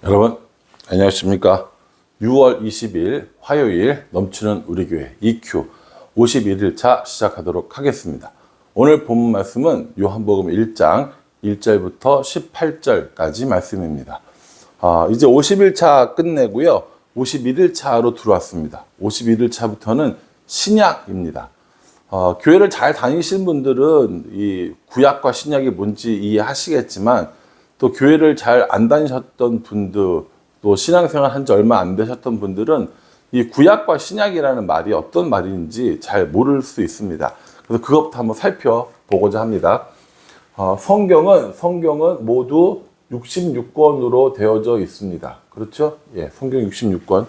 여러분 안녕하십니까. 6월 20일 화요일 넘치는 우리 교회 EQ 51일차 시작하도록 하겠습니다. 오늘 본문 말씀은 요한복음 1장 1절부터 18절까지 말씀입니다. 이제 50일차 끝내고요. 51일차로 들어왔습니다. 51일차부터는 신약입니다. 교회를 잘 다니신 분들은 이 구약과 신약이 뭔지 이해하시겠지만 또 교회를 잘 안 다니셨던 분들, 또 신앙생활 한 지 얼마 안 되셨던 분들은 이 구약과 신약이라는 말이 어떤 말인지 잘 모를 수 있습니다. 그래서 그것부터 한번 살펴보고자 합니다. 성경은 모두 66권으로 되어져 있습니다. 그렇죠? 예, 성경 66권.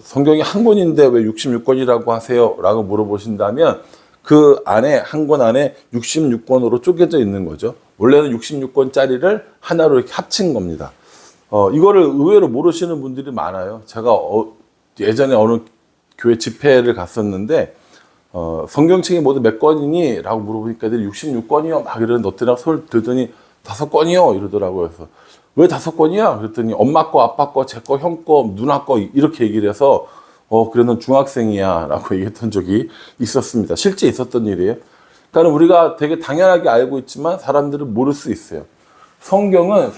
성경이 한 권인데 왜 66권이라고 하세요? 라고 물어보신다면 그 안에, 한 권 안에 66권으로 쪼개져 있는 거죠. 원래는 66권짜리를 하나로 이렇게 합친 겁니다. 이거를 의외로 모르시는 분들이 많아요. 제가 예전에 어느 교회 집회를 갔었는데, 성경책이 모두 몇 권이니? 라고 물어보니까 애들이 66권이요. 막 이러는데 어떤 손을 들더니 5권이요. 이러더라고요. 그래서 왜 5권이야? 그랬더니 엄마 거, 아빠 거, 제 거, 형 거, 누나 거 이렇게 얘기를 해서 그래 넌 중학생이야 라고 얘기했던 적이 있었습니다. 실제 있었던 일이에요. 그러니까 우리가 되게 당연하게 알고 있지만 사람들은 모를 수 있어요. 성경은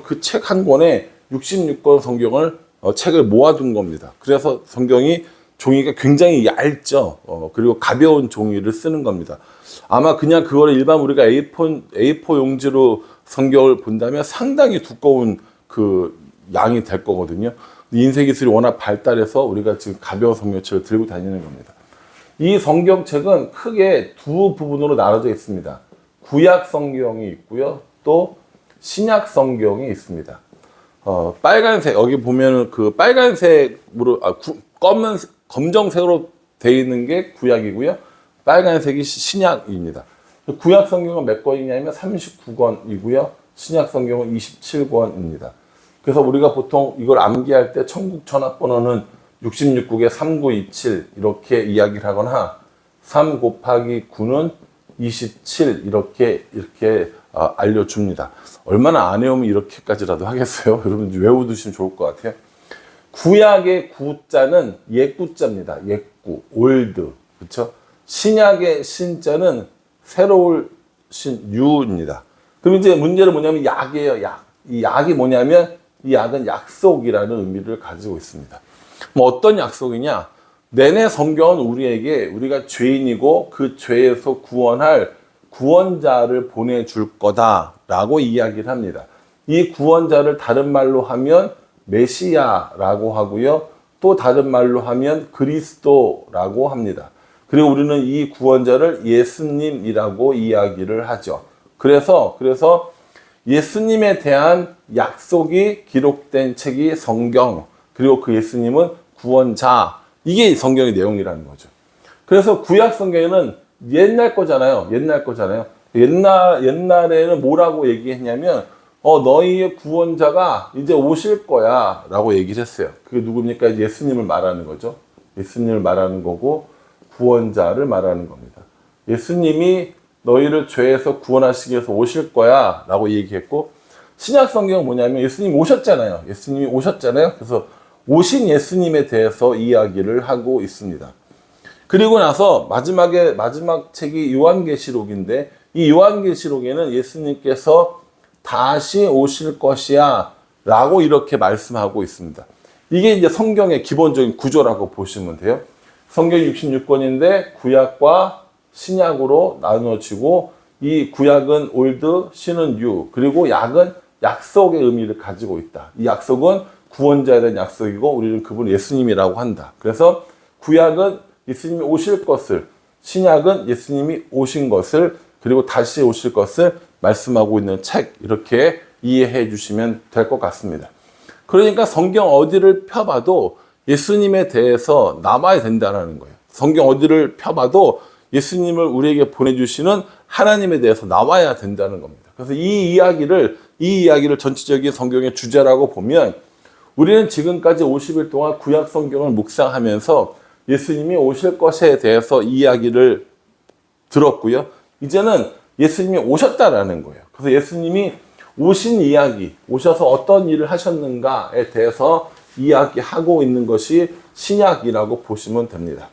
그 책 한 권에 66권 성경을 책을 모아둔 겁니다. 그래서 성경이 종이가 굉장히 얇죠. 그리고 가벼운 종이를 쓰는 겁니다. 아마 그냥 그거를 일반 우리가 A4 용지로 성경을 본다면 상당히 두꺼운 그 양이 될 거거든요. 인쇄 기술이 워낙 발달해서 우리가 지금 가벼운 성경책을 들고 다니는 겁니다. 이 성경책은 크게 두 부분으로 나눠져 있습니다. 구약 성경이 있고요. 또 신약 성경이 있습니다. 빨간색, 여기 보면 그 빨간색으로, 검정색으로 되어 있는 게 구약이고요. 빨간색이 신약입니다. 구약 성경은 몇 권이냐면 39권이고요. 신약 성경은 27권입니다. 그래서 우리가 보통 이걸 암기할 때 천국 전화번호는 66국에 3927 이렇게 이야기를 하거나 3 곱하기 9는 27 이렇게 알려줍니다. 얼마나 안 외우면 이렇게까지라도 하겠어요? 여러분 외워두시면 좋을 것 같아요. 구약의 구자는 옛구자입니다. 옛구, 올드, 그렇죠? 신약의 신자는 새로울 뉴입니다. 그럼 이제 문제는 뭐냐면 약이에요. 약. 이 약이 뭐냐면 이 약은 약속이라는 의미를 가지고 있습니다. 뭐 어떤 약속이냐? 내내 성경은 우리에게 우리가 죄인이고 그 죄에서 구원할 구원자를 보내줄 거다라고 이야기를 합니다. 이 구원자를 다른 말로 하면 메시아라고 하고요. 또 다른 말로 하면 그리스도라고 합니다. 그리고 우리는 이 구원자를 예수님이라고 이야기를 하죠. 그래서 예수님에 대한 약속이 기록된 책이 성경, 그리고 그 예수님은 구원자, 이게 성경의 내용이라는 거죠. 그래서 구약 성경에는 옛날 거잖아요. 옛날에는 뭐라고 얘기했냐면 너희의 구원자가 이제 오실 거야 라고 얘기를 했어요. 그게 누굽니까? 예수님을 말하는 거죠. 예수님을 말하는 거고 구원자를 말하는 겁니다. 예수님이 너희를 죄에서 구원하시기 위해서 오실 거야 라고 얘기했고, 신약 성경은 뭐냐면 예수님이 오셨잖아요. 그래서 오신 예수님에 대해서 이야기를 하고 있습니다. 그리고 나서 마지막 책이 요한계시록인데, 이 요한계시록에는 예수님께서 다시 오실 것이야 라고 이렇게 말씀하고 있습니다. 이게 이제 성경의 기본적인 구조라고 보시면 돼요. 성경 66권인데 구약과 신약으로 나누어지고, 이 구약은 올드, 신은 뉴, 그리고 약은 약속의 의미를 가지고 있다. 이 약속은 구원자에 대한 약속이고 우리는 그분 예수님이라고 한다. 그래서 구약은 예수님이 오실 것을, 신약은 예수님이 오신 것을, 그리고 다시 오실 것을 말씀하고 있는 책, 이렇게 이해해 주시면 될 것 같습니다. 그러니까 성경 어디를 펴봐도 예수님에 대해서 나와야 된다는 거예요. 성경 어디를 펴봐도 예수님을 우리에게 보내주시는 하나님에 대해서 나와야 된다는 겁니다. 그래서 이 이야기를 전체적인 성경의 주제라고 보면, 우리는 지금까지 50일 동안 구약 성경을 묵상하면서 예수님이 오실 것에 대해서 이야기를 들었고요. 이제는 예수님이 오셨다라는 거예요. 그래서 예수님이 오신 이야기, 오셔서 어떤 일을 하셨는가에 대해서 이야기하고 있는 것이 신약이라고 보시면 됩니다.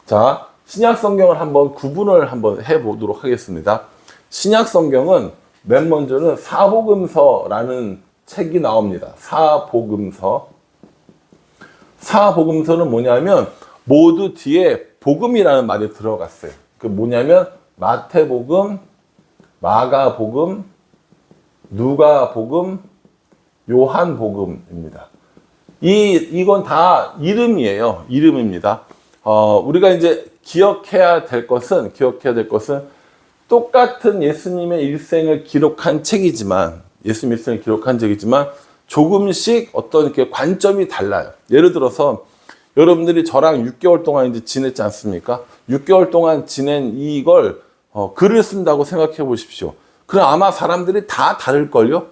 자, 신약 성경을 한번 구분을 한번 해보도록 하겠습니다. 신약 성경은 맨 먼저는 사복음서라는 책이 나옵니다. 사복음서. 사복음서는 뭐냐면 모두 뒤에 복음이라는 말이 들어갔어요. 그 뭐냐면 마태복음, 마가복음, 누가복음, 요한복음입니다. 이건 다 이름이에요. 이름입니다. 우리가 이제 기억해야 될 것은 똑같은 예수님의 일생을 기록한 책이지만, 예수님 일생을 기록한 책이지만, 조금씩 어떤 이렇게 관점이 달라요. 예를 들어서, 여러분들이 저랑 6개월 동안 이제 지냈지 않습니까? 6개월 동안 지낸 이걸, 글을 쓴다고 생각해 보십시오. 그럼 아마 사람들이 다 다를걸요?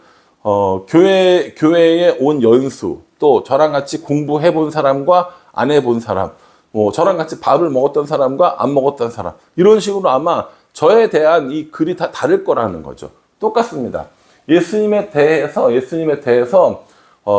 교회에 온 연수, 또 저랑 같이 공부해 본 사람과 안 해본 사람, 저랑 같이 밥을 먹었던 사람과 안 먹었던 사람, 이런 식으로 아마 저에 대한 이 글이 다 다를 거라는 거죠. 똑같습니다. 예수님에 대해서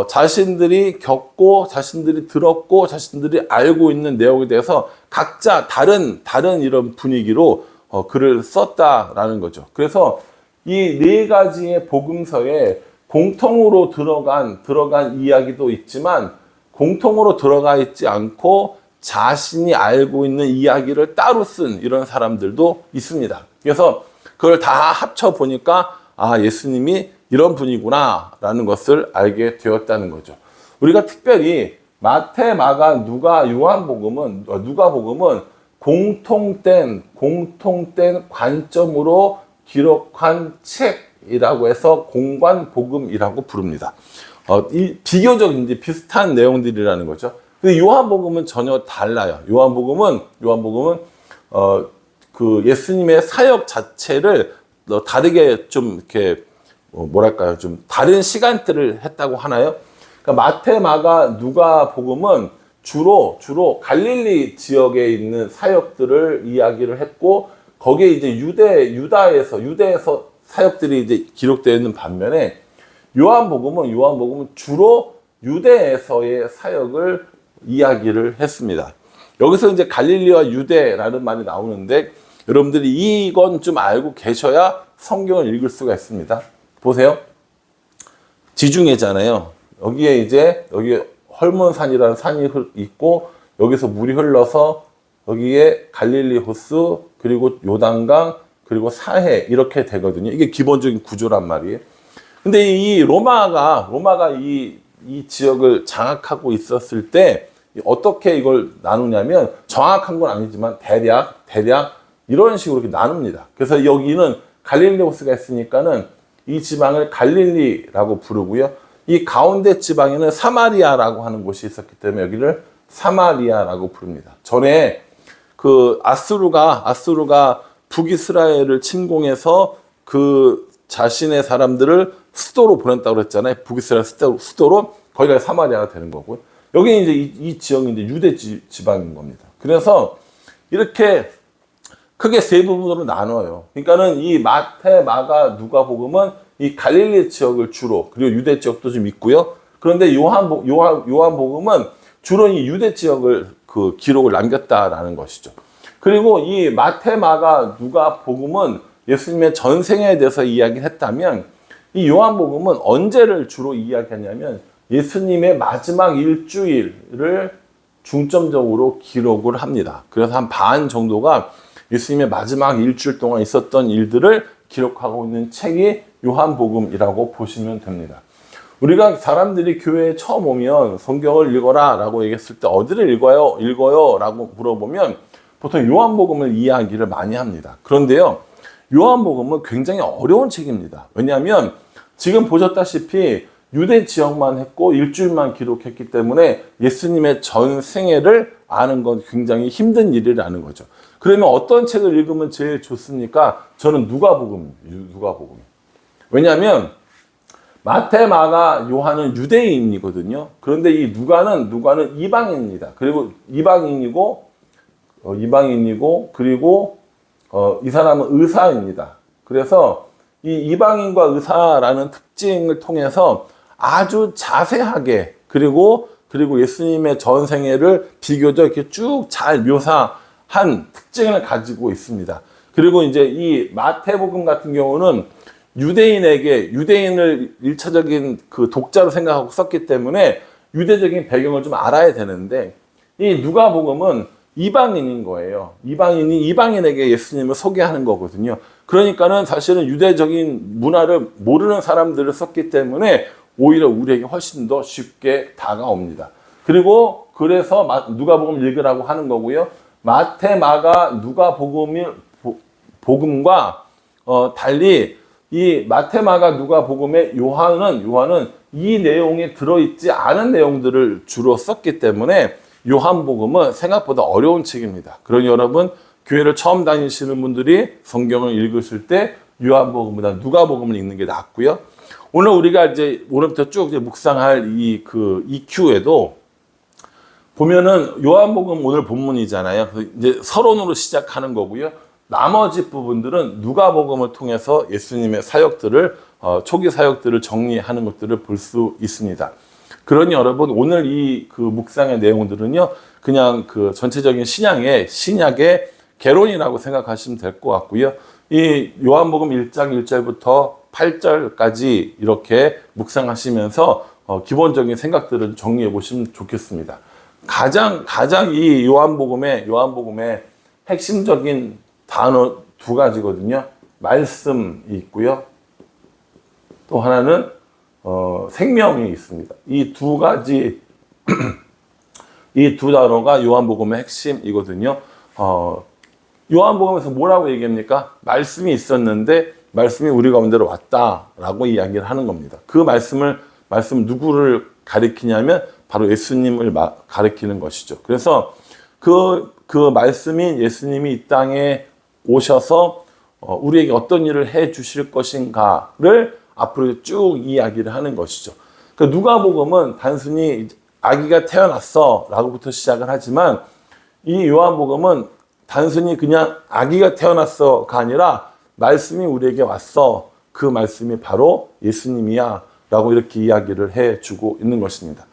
자신들이 겪고, 자신들이 들었고, 자신들이 알고 있는 내용에 대해서 각자 다른 이런 분위기로 글을 썼다라는 거죠. 그래서 이 네 가지의 복음서에 공통으로 들어간 이야기도 있지만, 공통으로 들어가 있지 않고 자신이 알고 있는 이야기를 따로 쓴 이런 사람들도 있습니다. 그래서 그걸 다 합쳐 보니까 예수님이 이런 분이구나 라는 것을 알게 되었다는 거죠. 우리가 특별히 마태, 마가, 누가복음은 공통된 관점으로 기록한 책이라고 해서 공관복음이라고 부릅니다. 비교적 이제 비슷한 내용들이라는 거죠. 근데 요한복음은 전혀 달라요. 요한복음은 그 예수님의 사역 자체를 다르게 좀 이렇게 좀 다른 시간대를 했다고 하나요? 그러니까 마태, 마가, 누가복음은 주로 갈릴리 지역에 있는 사역들을 이야기를 했고, 거기에 이제 유대에서 사역들이 이제 기록되어 있는 반면에 요한복음은 주로 유대에서의 사역을 이야기를 했습니다. 여기서 이제 갈릴리와 유대라는 말이 나오는데, 여러분들이 이건 좀 알고 계셔야 성경을 읽을 수가 있습니다. 보세요. 지중해잖아요. 여기에 헐몬산이라는 산이 있고, 여기서 물이 흘러서 여기에 갈릴리 호수, 그리고 요단강, 그리고 사해, 이렇게 되거든요. 이게 기본적인 구조란 말이에요. 근데 이 로마가 이 지역을 장악하고 있었을 때 어떻게 이걸 나누냐면, 정확한 건 아니지만 대략 이런 식으로 이렇게 나눕니다. 그래서 여기는 갈릴리 호수가 있으니까는 이 지방을 갈릴리라고 부르고요. 이 가운데 지방에는 사마리아라고 하는 곳이 있었기 때문에 여기를 사마리아라고 부릅니다. 전에 그 아수르가 북이스라엘을 침공해서 그 자신의 사람들을 수도로 보냈다고 그랬잖아요. 북이스라엘 수도로. 거기가 사마리아가 되는 거고요. 여기 이제 이 지역이 이제 유대 지방인 겁니다. 그래서 이렇게 크게 세 부분으로 나눠요. 그러니까는 이 마태, 마가, 누가복음은 이 갈릴리 지역을 주로, 그리고 유대 지역도 좀 있고요. 그런데 요한복음은 주로 이 유대 지역을 그 기록을 남겼다라는 것이죠. 그리고 이 마태, 마가, 누가복음은 예수님의 전생에 대해서 이야기를 했다면, 이 요한복음은 언제를 주로 이야기하냐면 예수님의 마지막 일주일을 중점적으로 기록을 합니다. 그래서 한 반 정도가 예수님의 마지막 일주일 동안 있었던 일들을 기록하고 있는 책이 요한복음이라고 보시면 됩니다. 우리가 사람들이 교회에 처음 오면 성경을 읽어라 라고 얘기했을 때 어디를 읽어요? 라고 물어보면 보통 요한복음을 이야기를 많이 합니다. 그런데요, 요한복음은 굉장히 어려운 책입니다. 왜냐하면 지금 보셨다시피 유대 지역만 했고 일주일만 기록했기 때문에 예수님의 전 생애를 아는 건 굉장히 힘든 일이라는 거죠. 그러면 어떤 책을 읽으면 제일 좋습니까? 저는 누가복음. 왜냐하면 마태, 마가, 요한은 유대인이거든요. 그런데 이 누가는 이방인입니다. 그리고 이방인이고 그리고 이 사람은 의사입니다. 그래서 이 이방인과 의사라는 특징을 통해서 아주 자세하게 그리고 예수님의 전생애를 비교적 이렇게 쭉 잘 묘사한 특징을 가지고 있습니다. 그리고 이제 이 마태복음 같은 경우는 유대인을 일차적인 그 독자로 생각하고 썼기 때문에 유대적인 배경을 좀 알아야 되는데, 이 누가복음은 이방인인 거예요. 이방인에게 예수님을 소개하는 거거든요. 그러니까는 사실은 유대적인 문화를 모르는 사람들을 썼기 때문에 오히려 우리에게 훨씬 더 쉽게 다가옵니다. 그리고 그래서 누가복음 읽으라고 하는 거고요. 마태, 마가, 복음과 달리 이 마태, 마가, 누가복음의 요한은 이 내용에 들어있지 않은 내용들을 주로 썼기 때문에 요한복음은 생각보다 어려운 책입니다. 그러니 여러분, 교회를 처음 다니시는 분들이 성경을 읽으실 때 요한복음보다 누가복음을 읽는 게 낫고요. 오늘 우리가 이제 오늘부터 쭉 묵상할 이 EQ에도 보면은 요한복음 오늘 본문이잖아요. 이제 서론으로 시작하는 거고요. 나머지 부분들은 누가복음을 통해서 예수님의 사역들을 초기 사역들을 정리하는 것들을 볼 수 있습니다. 그러니 여러분, 오늘 이 묵상의 내용들은요, 그냥 전체적인 신약의 개론이라고 생각하시면 될 것 같고요. 이 요한복음 1장 1절부터 8절까지 이렇게 묵상하시면서 기본적인 생각들을 정리해 보시면 좋겠습니다. 가장 이 요한복음의 핵심적인 단어 두 가지거든요. 말씀이 있고요. 또 하나는 생명이 있습니다. 이 두 가지, 이 두 단어가 요한복음의 핵심이거든요. 요한복음에서 뭐라고 얘기합니까? 말씀이 있었는데 말씀이 우리 가운데로 왔다라고 이야기를 하는 겁니다. 그 말씀 누구를 가리키냐면 바로 예수님을 가리키는 것이죠. 그래서 그 말씀인 예수님이 이 땅에 오셔서 우리에게 어떤 일을 해 주실 것인가를 앞으로 쭉 이야기를 하는 것이죠. 그러니까 누가복음은 단순히 아기가 태어났어 라고부터 시작을 하지만, 이 요한복음은 단순히 그냥 아기가 태어났어가 아니라 말씀이 우리에게 왔어, 그 말씀이 바로 예수님이야 라고 이렇게 이야기를 해주고 있는 것입니다.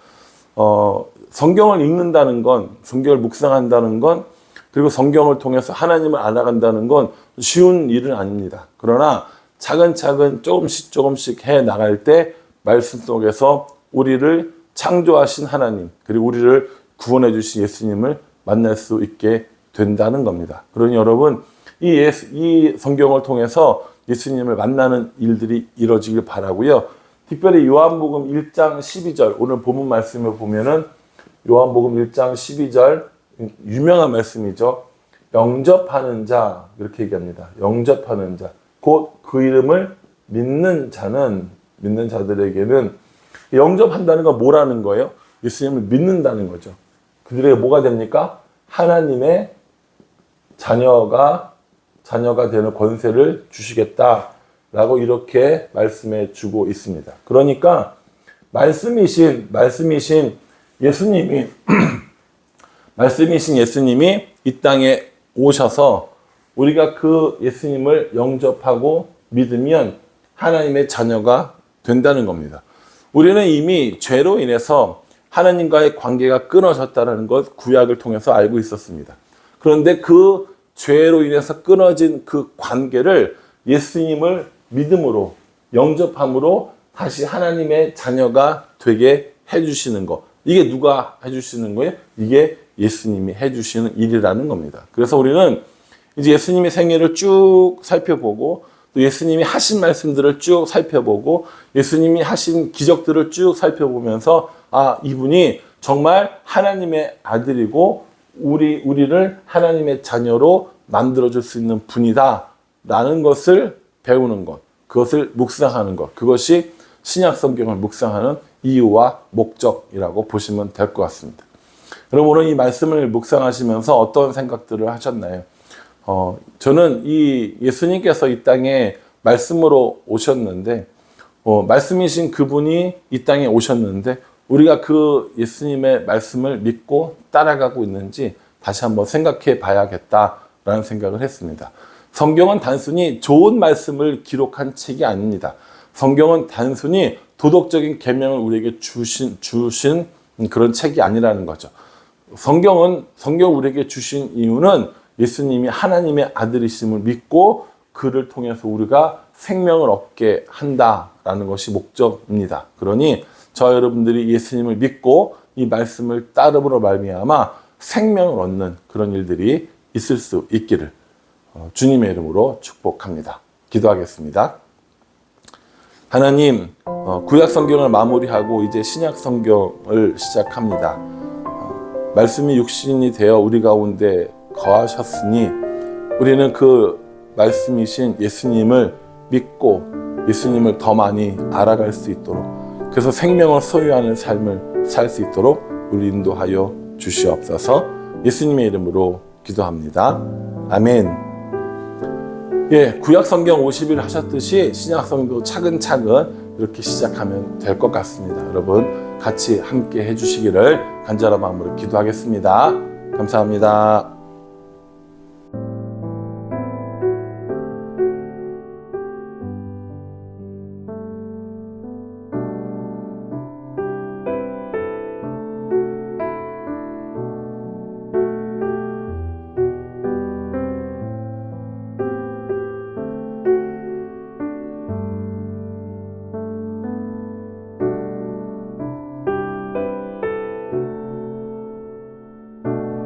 성경을 읽는다는 건, 성경을 묵상한다는 건, 그리고 성경을 통해서 하나님을 알아간다는 건 쉬운 일은 아닙니다. 그러나 차근차근 조금씩 해 나갈 때 말씀 속에서 우리를 창조하신 하나님, 그리고 우리를 구원해 주신 예수님을 만날 수 있게 된다는 겁니다. 그러니 여러분, 이 성경을 통해서 예수님을 만나는 일들이 이루어지길 바라고요. 특별히 요한복음 1장 12절, 오늘 본문 말씀을 보면은 요한복음 1장 12절, 유명한 말씀이죠. 영접하는 자, 이렇게 얘기합니다. 영접하는 자. 곧 그 이름을 믿는 자들에게는, 영접한다는 건 뭐라는 거예요? 예수님을 믿는다는 거죠. 그들에게 뭐가 됩니까? 하나님의 자녀가 되는 권세를 주시겠다라고 이렇게 말씀해 주고 있습니다. 그러니까 말씀이신 예수님이 이 땅에 오셔서 우리가 그 예수님을 영접하고 믿으면 하나님의 자녀가 된다는 겁니다. 우리는 이미 죄로 인해서 하나님과의 관계가 끊어졌다는 것, 구약을 통해서 알고 있었습니다. 그런데 그 죄로 인해서 끊어진 그 관계를 예수님을 믿음으로, 영접함으로 다시 하나님의 자녀가 되게 해주시는 것. 이게 누가 해주시는 거예요? 이게 예수님이 해주시는 일이라는 겁니다. 그래서 우리는 이제 예수님의 생애를 쭉 살펴보고, 또 예수님이 하신 말씀들을 쭉 살펴보고, 예수님이 하신 기적들을 쭉 살펴보면서, 아, 이분이 정말 하나님의 아들이고 우리를 하나님의 자녀로 만들어줄 수 있는 분이다 라는 것을 배우는 것, 그것을 묵상하는 것, 그것이 신약 성경을 묵상하는 이유와 목적이라고 보시면 될 것 같습니다. 그럼 오늘 이 말씀을 묵상하시면서 어떤 생각들을 하셨나요? 저는 이 예수님께서 이 땅에 말씀으로 오셨는데, 말씀이신 그분이 이 땅에 오셨는데, 우리가 그 예수님의 말씀을 믿고 따라가고 있는지 다시 한번 생각해 봐야겠다라는 생각을 했습니다. 성경은 단순히 좋은 말씀을 기록한 책이 아닙니다. 성경은 단순히 도덕적인 계명을 우리에게 주신 그런 책이 아니라는 거죠. 성경 우리에게 주신 이유는 예수님이 하나님의 아들이심을 믿고 그를 통해서 우리가 생명을 얻게 한다라는 것이 목적입니다. 그러니 저 여러분들이 예수님을 믿고 이 말씀을 따름으로 말미암아 생명을 얻는 그런 일들이 있을 수 있기를 주님의 이름으로 축복합니다. 기도하겠습니다. 하나님, 구약 성경을 마무리하고 이제 신약 성경을 시작합니다. 말씀이 육신이 되어 우리 가운데 거하셨으니 우리는 그 말씀이신 예수님을 믿고 예수님을 더 많이 알아갈 수 있도록, 그래서 생명을 소유하는 삶을 살 수 있도록 우리 인도하여 주시옵소서. 예수님의 이름으로 기도합니다. 아멘. 구약 성경 50일 하셨듯이 신약 성경도 차근차근 이렇게 시작하면 될 것 같습니다. 여러분 같이 함께 해주시기를 간절한 마음으로 기도하겠습니다. 감사합니다.